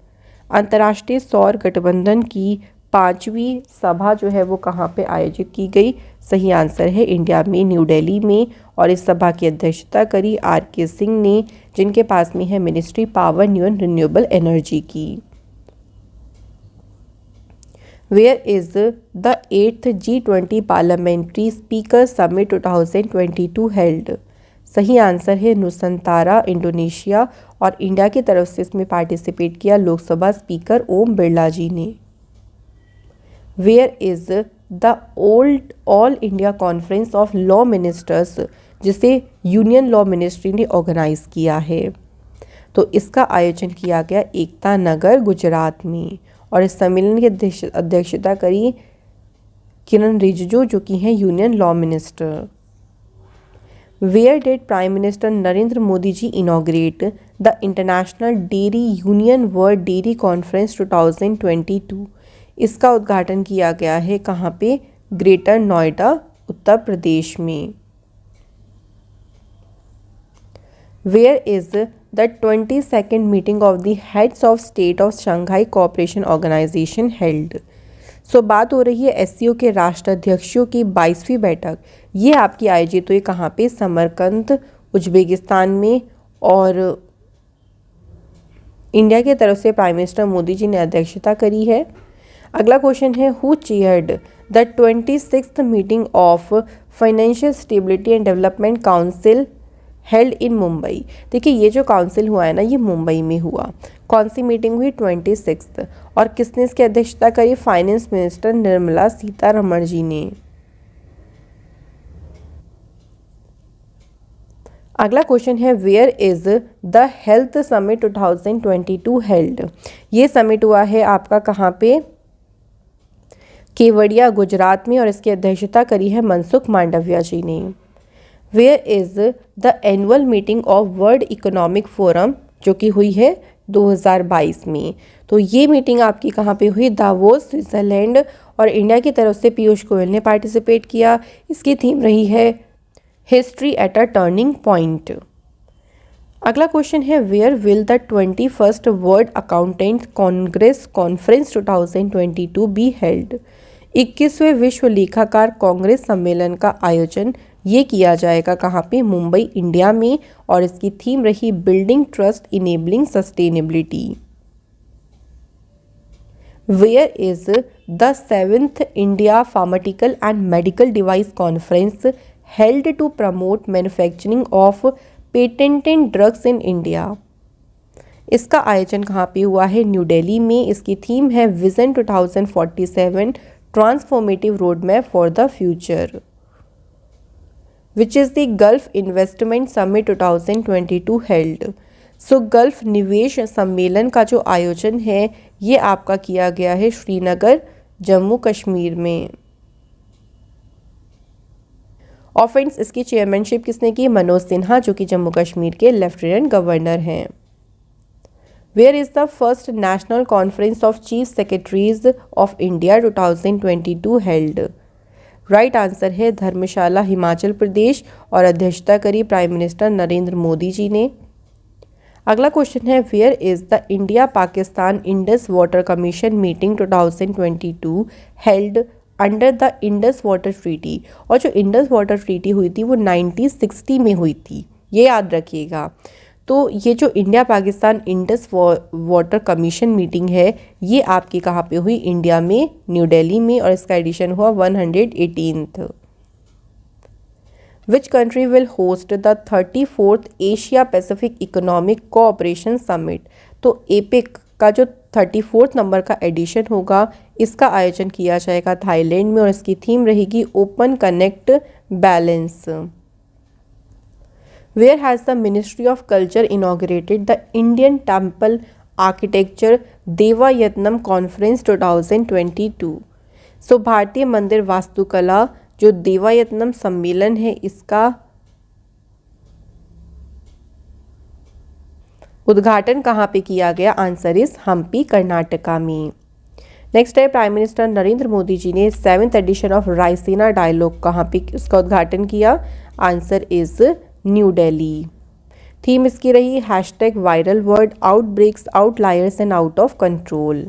अंतर्राष्ट्रीय सौर गठबंधन की 5वीं सभा जो है वो कहाँ पे आयोजित की गई? सही आंसर है इंडिया में, न्यू दिल्ली में, और इस सभा की अध्यक्षता करी RK सिंह ने, जिनके पास में है ministry power new and renewable energy की। Where is the 8th G20 parliamentary speaker summit 2022 held? सही आंसर है नुसंतारा इंडोनेशिया, और इंडिया की तरफ से इसमें पार्टिसिपेट किया लोकसभा स्पीकर ओम बिरला जी ने। Where is the all India conference of law ministers, जिसे यूनियन लॉ मिनिस्ट्री ने ऑर्गेनाइज किया है? तो इसका आयोजन किया गया एकता नगर गुजरात में, और इस सम्मेलन की अध्यक्षता करी किरण रिजिजू जो कि हैं union law minister. Where did prime minister Narendra Modi ji inaugurate the International Dairy Union World Dairy Conference 2022? इसका उद्घाटन किया गया है कहाँ पे? ग्रेटर नोएडा उत्तर प्रदेश में। Where is the 22nd meeting of the heads of state of Shanghai cooperation organization held. So बात हो रही है एससीओ के राष्ट्राध्यक्षों की 22वीं बैठक। ये आपकी आयोजित हुई कहाँ पे? समरकंद, उज्बेकिस्तान में। और इंडिया की तरफ से प्राइम मिनिस्टर मोदी जी ने अध्यक्षता करी है। अगला क्वेश्चन है who chaired the 26th meeting of financial stability and development council held in Mumbai. देखिए ये जो काउंसिल हुआ है ना, ये मुंबई में हुआ। कौन सी मीटिंग हुई? 26th। और किसने इसकी अध्यक्षता करी? फाइनेंस मिनिस्टर निर्मला सीतारमण जी ने। अगला क्वेश्चन है where is the health summit 2022 held. ये समिट हुआ है आपका कहाँ पे? केवड़िया, गुजरात में। और इसकी अध्यक्षता करी है मनसुख मांडविया जी ने। Where is the annual meeting of World Economic Forum, जो कि हुई है 2022 में। तो ये मीटिंग आपकी कहाँ पे हुई? Davos, Switzerland. और इंडिया की तरफ से पीयूष गोयल ने पार्टिसिपेट किया। इसकी थीम रही है history at a turning point. अगला क्वेश्चन है where will the 21st world accountant congress conference 2022 be held. 21वें विश्व लेखाकार कांग्रेस सम्मेलन का आयोजन ये किया जाएगा कहाँ पे? मुंबई, इंडिया में। और इसकी थीम रही building trust enabling sustainability. Where is the 7th India pharmaceutical and medical device conference held to promote manufacturing of patented drugs in India. इसका आयोजन कहाँ पे हुआ है? न्यू दिल्ली में। इसकी थीम है vision 2047 transformative road map for the future. Which is the gulf investment summit 2022 held. So gulf निवेश सम्मेलन का जो आयोजन है ये आपका किया गया है श्रीनगर, जम्मू कश्मीर में। और फ्रेंड्स इसकी चेयरमैनशिप किसने की? मनोज सिन्हा, जो कि जम्मू कश्मीर के लेफ्टिनेंट गवर्नर हैं। Where is the first national conference of chief secretaries of India 2022 held. Right answer है धर्मशाला, हिमाचल प्रदेश। और अध्यक्षता करी प्राइम मिनिस्टर नरेंद्र मोदी जी ने। अगला क्वेश्चन है where is the India Pakistan Indus water commission meeting 2022 held under the Indus water treaty. और जो इंडस वाटर ट्रीटी हुई थी वो 1960 में हुई थी, ये याद रखिएगा। तो ये जो India Pakistan Indus water commission meeting है ये आपकी कहाँ पे हुई? इंडिया में, न्यू दिल्ली में। और इसका एडिशन हुआ 118th। Which country will host the 34th Asia Pacific economic cooperation summit. तो एपिक का जो 34th नंबर का एडिशन होगा इसका आयोजन किया जाएगा थाईलैंड में। और इसकी थीम रहेगी open connect balance. Where has the ministry of culture inaugurated the Indian temple architecture Devayatanam conference 2022। So भारतीय मंदिर वास्तुकला जो देवायतनम सम्मेलन है इसका उद्घाटन कहाँ पे किया गया? आंसर इज हम्पी, कर्नाटका में। नेक्स्ट है प्राइम मिनिस्टर नरेंद्र मोदी जी ने 7th addition of Raisina dialogue कहाँ पे इसका उद्घाटन किया? Answer is new Delhi. Theme इसकी रही hashtag viral word outbreaks outliers and out of control.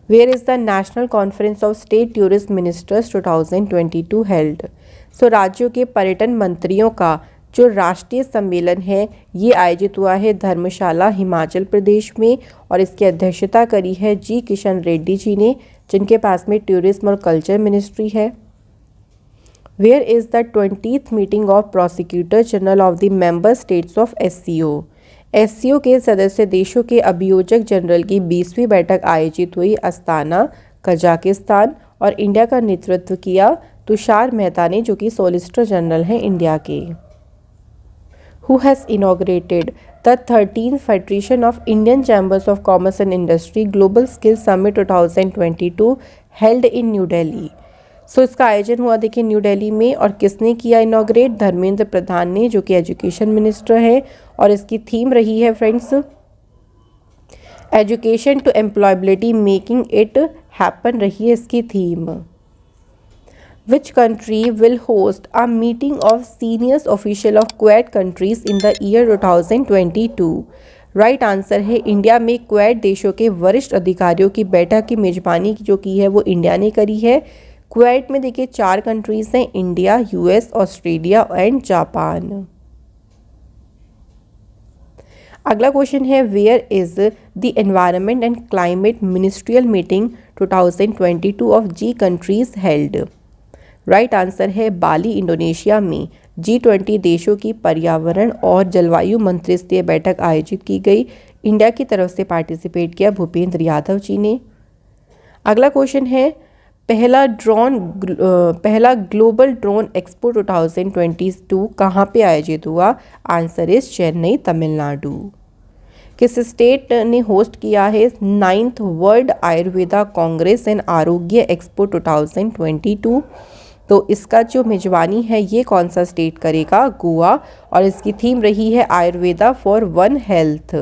Where is the national conference of state tourism ministers 2022 held. So राज्यों के पर्यटन मंत्रियों का जो राष्ट्रीय सम्मेलन है ये आयोजित हुआ है धर्मशाला, हिमाचल प्रदेश में। और इसकी अध्यक्षता करी है जी किशन रेड्डी जी ने, जिनके पास में टूरिज्म और कल्चर मिनिस्ट्री है। Where is the 20th meeting of prosecutor general of the member states of SCO. SCO के सदस्य देशों के अभियोजक जनरल की 20वीं बैठक आयोजित हुई अस्ताना, कजाकिस्तान। और इंडिया का नेतृत्व किया तुषार मेहता ने, जो कि सॉलिसिटर जनरल हैं इंडिया के। Who has inaugurated the 13th Federation of Indian Chambers of Commerce and Industry Global Skills Summit 2022 held in New Delhi। सो इसका आयोजन हुआ देखिए न्यू दिल्ली में। और किसने किया इनॉग्रेट? धर्मेंद्र प्रधान ने, जो कि एजुकेशन मिनिस्टर है। और इसकी थीम रही है friends education to employability making it happen रही है इसकी theme. Which country will host a meeting of senior official of Quad countries in the year 2022? Right answer है इंडिया में क्वेड देशों के वरिष्ठ अधिकारियों की बैठक की मेजबानी जो की है वो इंडिया ने करी है। क्वेड में देखिए 4 कंट्रीज हैं, India, US, Australia and Japan. अगला क्वेश्चन है where is the environment and climate ministerial meeting 2022 of G countries held? Right answer है बाली, इंडोनेशिया में G20 देशों की पर्यावरण और जलवायु मंत्रिस्तरीय बैठक आयोजित की गई। इंडिया की तरफ से पार्टिसिपेट किया भूपेंद्र यादव जी ने। अगला क्वेश्चन है पहला ग्लोबल ड्रोन एक्सपो 2022 कहाँ पे आयोजित हुआ? Answer is Chennai, Tamil Nadu. किस स्टेट ने होस्ट किया है 9th world Ayurveda Congress and आरोग्य एक्सपो 2022? तो इसका जो मेजबानी है ये कौन सा स्टेट करेगा? गोवा, और इसकी थीम रही है Ayurveda for one health.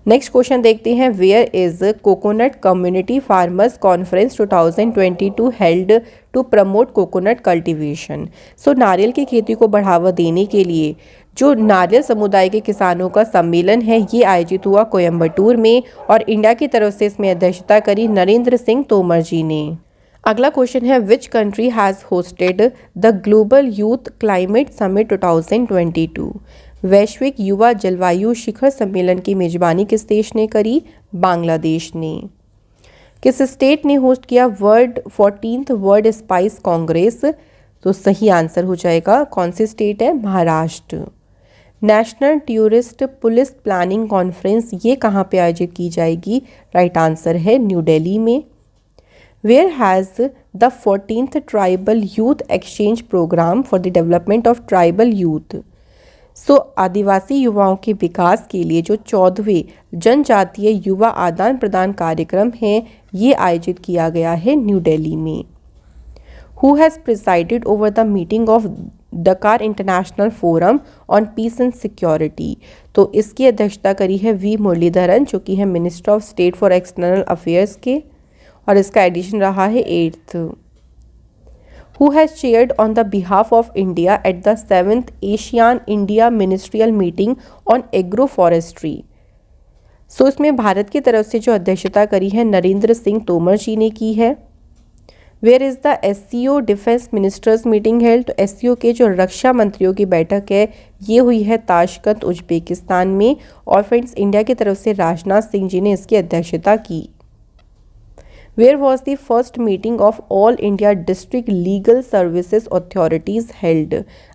Next question देखते हैं where is coconut community farmers conference 2022 held to promote coconut cultivation? So नारियल की खेती को बढ़ावा देने के लिए जो नारियल समुदाय के किसानों का सम्मेलन है ये आयोजित हुआ कोयम्बटूर में, और इंडिया की तरफ से इसमें अध्यक्षता करी नरेंद्र सिंह तोमर जी ने। अगला क्वेश्चन है which country has hosted the global youth climate summit 2022? वैश्विक युवा जलवायु शिखर सम्मेलन की मेजबानी किस देश ने करी? बांग्लादेश ने। किस स्टेट ने होस्ट किया 14th वर्ल्ड स्पाइस कांग्रेस? तो सही आंसर हो जाएगा कौन सी स्टेट है? Maharashtra. National tourist police planning conference ये कहाँ पे आयोजित की जाएगी? राइट आंसर है न्यू दिल्ली में। Where has the 14th Tribal Youth Exchange Program for the Development of Tribal Youth? सो आदिवासी युवाओं के विकास के लिए जो 14वें जनजातीय युवा आदान प्रदान कार्यक्रम है ये आयोजित किया गया है न्यू दिल्ली में। Who has presided over the meeting of Dakar international forum on peace and security? तो इसकी अध्यक्षता करी है वी मुरलीधरन जो कि है minister of state for external affairs के, और इसका एडिशन रहा है 8th। Who has chaired on the behalf of India at the 7th ASEAN India ministerial meeting on agro forestry? So इसमें भारत की तरफ से जो अध्यक्षता करी है नरेंद्र सिंह तोमर जी ने की है। Where is the SCO defence ministers meeting held? तो SCO के जो रक्षा मंत्रियों की बैठक है ये हुई है ताशकंद, उज्बेकिस्तान में, और फ्रेंड्स इंडिया की तरफ से राजनाथ सिंह जी ने इसकी अध्यक्षता की। Where was the first meeting of All India District Legal Services Authorities held?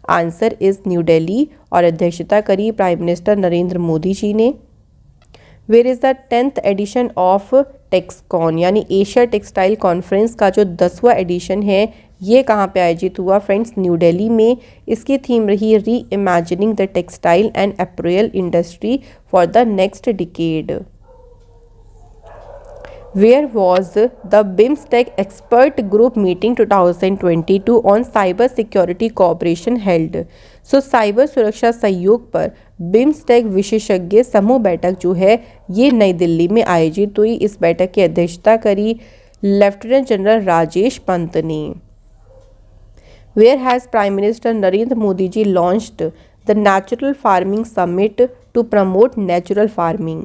Answer is new Delhi, और अध्यक्षता करी प्राइम मिनिस्टर नरेंद्र मोदी जी ने। Where is the 10th edition of टेक्सकॉन यानी एशिया टेक्सटाइल कॉन्फ्रेंस का जो 10वां एडिशन है ये कहाँ पे आयोजित हुआ? फ्रेंड्स न्यू दिल्ली में। इसकी थीम रही री imagining the textile and apparel industry for the next decade. Where was the BIMSTEC expert group meeting 2022 on cyber security cooperation held? So cyber सुरक्षा सहयोग पर बिम्सटेक विशेषज्ञ समूह बैठक जो है ये नई दिल्ली में आयोजित हुई। इस बैठक की अध्यक्षता करी लेफ्टिनेंट जनरल राजेश पंत ने। Where has Prime Minister Narendra Modi ji launched the natural farming summit to promote natural farming?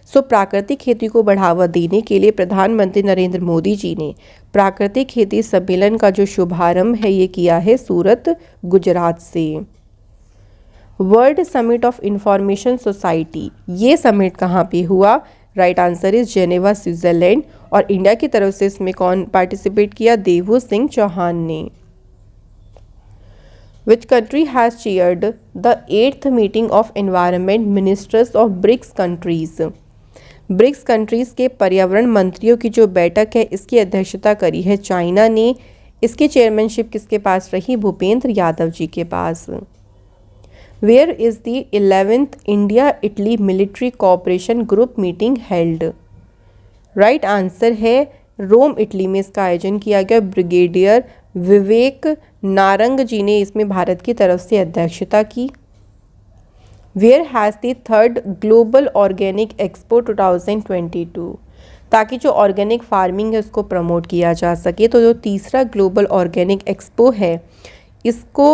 So प्राकृतिक खेती को बढ़ावा देने के लिए प्रधानमंत्री नरेंद्र मोदी जी ने प्राकृतिक खेती सम्मेलन का जो शुभारंभ है ये किया है सूरत, गुजरात से। World summit of information society ये समिट कहाँ पे हुआ? Right answer is Geneva, Switzerland, और इंडिया की तरफ से इसमें कौन पार्टिसिपेट किया? देवू सिंह चौहान ने। Which country has chaired the 8th meeting of environment ministers of BRICS countries? BRICS countries के पर्यावरण मंत्रियों की जो बैठक है इसकी अध्यक्षता करी है चाइना ने। इसकी चेयरमैनशिप किसके पास रही? भूपेंद्र यादव जी के पास। Where is the 11th India Italy military cooperation group meeting held? Right answer है रोम, इटली में इसका आयोजन किया गया। ब्रिगेडियर विवेक नारंग जी ने इसमें भारत की तरफ से अध्यक्षता की। Where has the 3rd global organic expo 2022? ताकि जो ऑर्गेनिक फार्मिंग है उसको प्रमोट किया जा सके। तो जो तीसरा ग्लोबल ऑर्गेनिक एक्सपो है इसको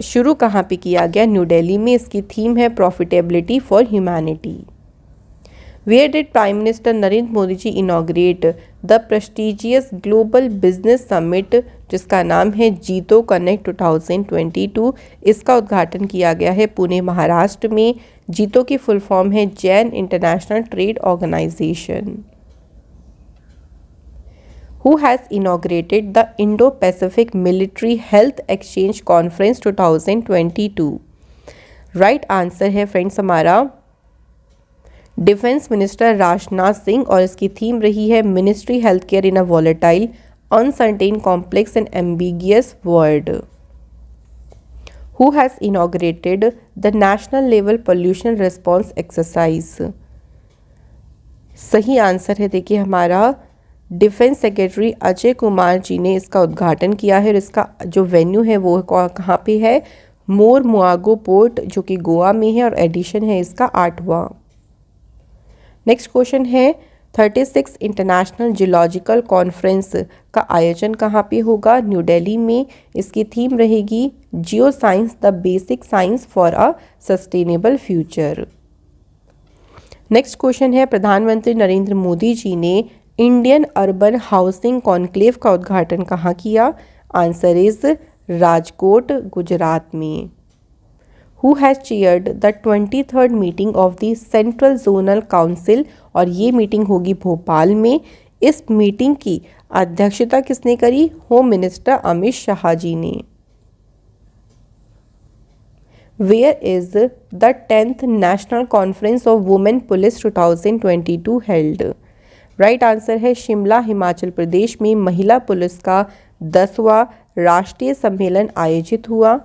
शुरू कहाँ पे किया गया? न्यू दिल्ली में। इसकी थीम है profitability for humanity. Where did Prime Minister Narendra Modi ji inaugurate the prestigious Global Business Summit जिसका नाम है जीतो कनेक्ट 2022? इसका उद्घाटन किया गया है पुणे महाराष्ट्र में। जीतो की फुल फॉर्म है Jain international trade organisation. Who has inaugurated the Indo-Pacific Military Health Exchange Conference 2022? Right answer है फ्रेंड्स हमारा डिफेंस मिनिस्टर राजनाथ सिंह, और इसकी थीम रही है ministry health care in a volatile uncertain complex and ambiguous world. Who has inaugurated the national level pollution response exercise? सही answer है देखिए हमारा डिफेंस सेक्रेटरी अजय कुमार जी ने इसका उद्घाटन किया है, और इसका जो वेन्यू है वो कहाँ पे है? मोर मुआगो पोर्ट जो कि गोवा में है, और एडिशन है इसका 8वां। नेक्स्ट क्वेश्चन है 36 इंटरनेशनल जियोलॉजिकल कॉन्फ्रेंस का आयोजन कहाँ पे होगा? न्यू दिल्ली में। इसकी थीम रहेगी geo science the basic science for a sustainable future. Next question है प्रधानमंत्री नरेंद्र मोदी जी ने इंडियन अर्बन हाउसिंग कॉन्क्लेव का उद्घाटन कहाँ किया? आंसर इज राजकोट गुजरात में। Who has chaired the 23rd meeting of the central zonal council? और ये मीटिंग होगी भोपाल में। इस मीटिंग की अध्यक्षता किसने करी? होम मिनिस्टर अमित शाह जी ने। Where is the 10th national conference of women police 2022 held? Right answer है शिमला हिमाचल प्रदेश में महिला पुलिस का 10वां राष्ट्रीय सम्मेलन आयोजित हुआ।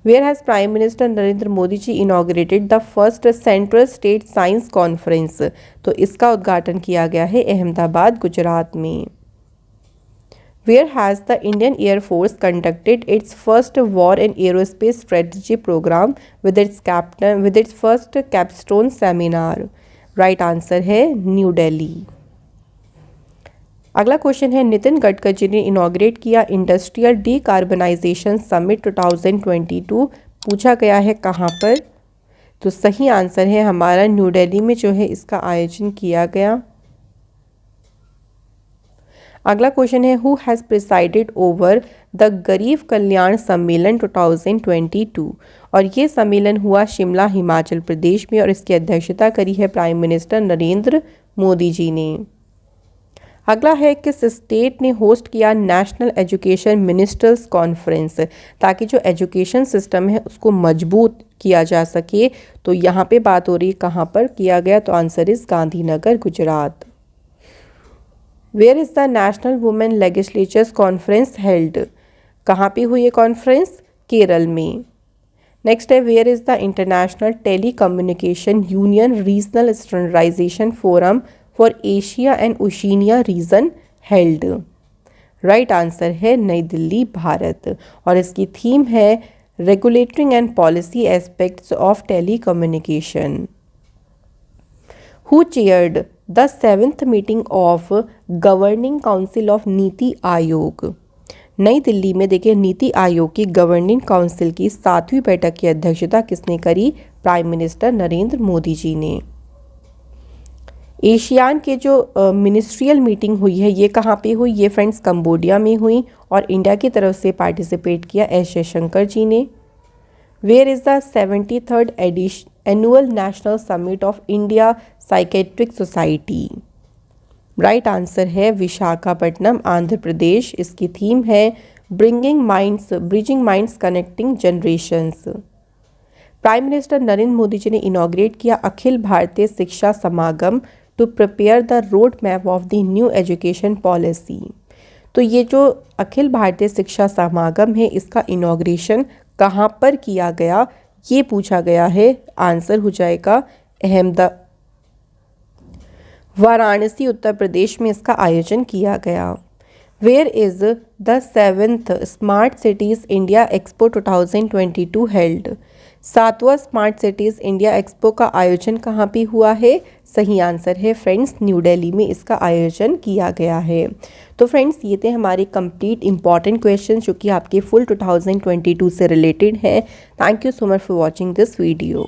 Where has Prime Minister Narendra Modi ji inaugurated the first Central State Science Conference? तो इसका उद्घाटन किया गया है अहमदाबाद गुजरात में। Where has the Indian Air Force conducted its first war and aerospace strategy program with its first capstone seminar? Right answer है new Delhi. अगला question है नितिन गडकरी जी ने इनॉग्रेट किया इंडस्ट्रियल डीकार्बनाइजेशन समिट 2022। पूछा गया है कहाँ पर? तो सही आंसर है हमारा न्यू दिल्ली में जो है इसका आयोजन किया गया। अगला क्वेश्चन है who has presided over the गरीब कल्याण सम्मेलन 2022? और ये सम्मेलन हुआ शिमला हिमाचल प्रदेश में, और इसकी अध्यक्षता करी है प्राइम मिनिस्टर नरेंद्र मोदी जी ने। अगला है किस स्टेट ने होस्ट किया नेशनल एजुकेशन मिनिस्टर्स कॉन्फ्रेंस, ताकि जो एजुकेशन सिस्टम है उसको मजबूत किया जा सके। तो यहाँ पे बात हो रही है कहाँ पर किया गया? तो answer is Gandhinagar Gujarat. Where is the national women legislators conference held? कहाँ पे हुई ये कॉन्फ्रेंस? केरल में। नेक्स्ट है where is the international telecommunication union regional standardisation forum for Asia and Oceania region held? Right answer है नई दिल्ली भारत, और इसकी थीम है regulating and policy aspects of telecommunication. Who chaired the 7th meeting of governing council of NITI Aayog? नई दिल्ली में देखिए नीति आयोग की governing council की 7वीं बैठक की अध्यक्षता किसने करी? प्राइम मिनिस्टर नरेंद्र मोदी जी ने। एशियान के जो मिनिस्ट्रियल मीटिंग हुई है ये कहाँ पे हुई? ये फ्रेंड्स कंबोडिया में हुई, और इंडिया की तरफ से पार्टिसिपेट किया एस जयशंकर जी ने। Where is the 73rd annual national summit of India psychiatric society? Right answer है विशाखापट्टनम आंध्र प्रदेश। इसकी थीम है bridging minds connecting generations. Prime minister Narendra Modi ji ने इनॉग्रेट किया Akhil Bharatiya Shiksha Samagam to prepare the road map of the new education policy. तो ये जो अखिल भारतीय शिक्षा समागम है इसका इनॉग्रेशन कहाँ पर किया गया? ये पूछा गया है। आंसर हो जाएगा वाराणसी उत्तर प्रदेश में इसका आयोजन किया गया। Where is the 7th smart cities India expo 2022 held? 7वां स्मार्ट सिटीज़ इंडिया एक्सपो का आयोजन कहाँ पे हुआ है? सही आंसर है फ्रेंड्स, न्यू दिल्ली में इसका आयोजन किया गया है। तो फ्रेंड्स ये थे हमारे कंप्लीट इंपॉर्टेंट क्वेश्चन जो कि आपके फुल 2022 से रिलेटेड हैं। Thank you so much for watching this video.